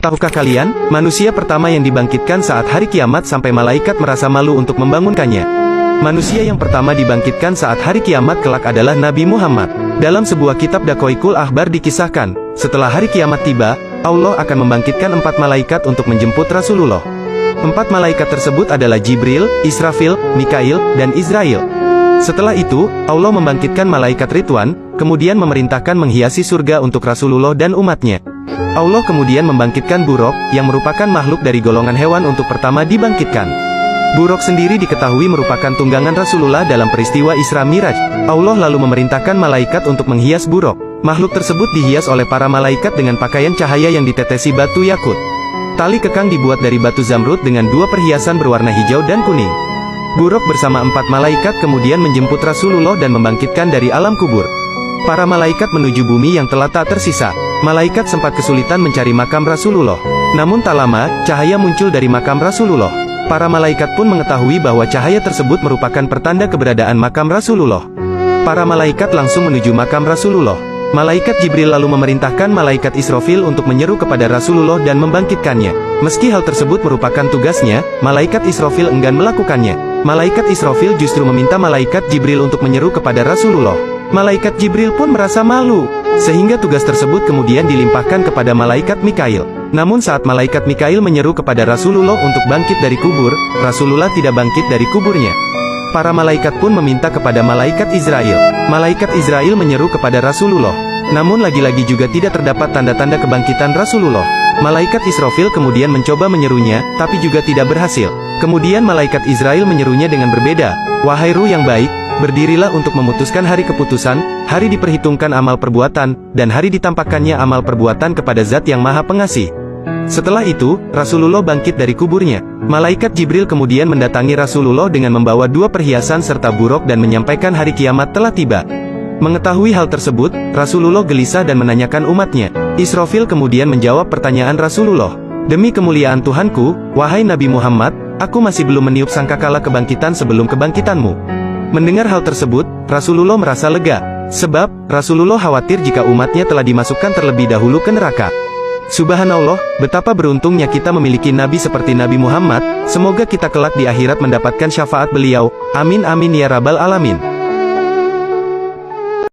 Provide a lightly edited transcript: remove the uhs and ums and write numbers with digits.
Tahukah kalian, manusia pertama yang dibangkitkan saat hari kiamat sampai malaikat merasa malu untuk membangunkannya? Manusia yang pertama dibangkitkan saat hari kiamat kelak adalah Nabi Muhammad. Dalam sebuah kitab Daqaiqul Akhbar dikisahkan, setelah hari kiamat tiba, Allah akan membangkitkan 4 malaikat untuk menjemput Rasulullah. 4 malaikat tersebut adalah Jibril, Israfil, Mikail, dan Israil. Setelah itu, Allah membangkitkan malaikat Ridwan, kemudian memerintahkan menghiasi surga untuk Rasulullah dan umatnya. Allah kemudian membangkitkan Buraq, yang merupakan makhluk dari golongan hewan untuk pertama dibangkitkan. Buraq sendiri diketahui merupakan tunggangan Rasulullah dalam peristiwa Isra Miraj. Allah lalu memerintahkan malaikat untuk menghias Buraq. Makhluk tersebut dihias oleh para malaikat dengan pakaian cahaya yang ditetesi batu yakut. Tali kekang dibuat dari batu zamrud dengan 2 perhiasan berwarna hijau dan kuning. Buraq bersama 4 malaikat kemudian menjemput Rasulullah dan membangkitkan dari alam kubur. Para malaikat menuju bumi yang telah tak tersisa. Malaikat sempat kesulitan mencari makam Rasulullah. Namun tak lama, cahaya muncul dari makam Rasulullah. Para malaikat pun mengetahui bahwa cahaya tersebut merupakan pertanda keberadaan makam Rasulullah. Para malaikat langsung menuju makam Rasulullah. Malaikat Jibril lalu memerintahkan malaikat Israfil untuk menyeru kepada Rasulullah dan membangkitkannya. Meski hal tersebut merupakan tugasnya, malaikat Israfil enggan melakukannya. Malaikat Israfil justru meminta malaikat Jibril untuk menyeru kepada Rasulullah. Malaikat Jibril pun merasa malu, sehingga tugas tersebut kemudian dilimpahkan kepada malaikat Mikail. Namun saat malaikat Mikail menyeru kepada Rasulullah untuk bangkit dari kubur, Rasulullah tidak bangkit dari kuburnya. Para malaikat pun meminta kepada malaikat Israil. Malaikat Israil menyeru kepada Rasulullah. Namun lagi-lagi juga tidak terdapat tanda-tanda kebangkitan Rasulullah. Malaikat Israfil kemudian mencoba menyerunya, tapi juga tidak berhasil. Kemudian malaikat Israil menyerunya dengan berbeda. Wahai ruh yang baik, berdirilah untuk memutuskan hari keputusan, hari diperhitungkan amal perbuatan, dan hari ditampakkannya amal perbuatan kepada Zat yang Maha Pengasih. Setelah itu, Rasulullah bangkit dari kuburnya. Malaikat Jibril kemudian mendatangi Rasulullah dengan membawa 2 perhiasan serta Buraq dan menyampaikan hari kiamat telah tiba. Mengetahui hal tersebut, Rasulullah gelisah dan menanyakan umatnya. Israfil kemudian menjawab pertanyaan Rasulullah. Demi kemuliaan Tuhanku, wahai Nabi Muhammad, aku masih belum meniup sangkakala kebangkitan sebelum kebangkitanmu. Mendengar hal tersebut, Rasulullah merasa lega. Sebab, Rasulullah khawatir jika umatnya telah dimasukkan terlebih dahulu ke neraka. Subhanallah, betapa beruntungnya kita memiliki Nabi seperti Nabi Muhammad. Semoga kita kelak di akhirat mendapatkan syafaat beliau. Amin amin ya rabbal alamin.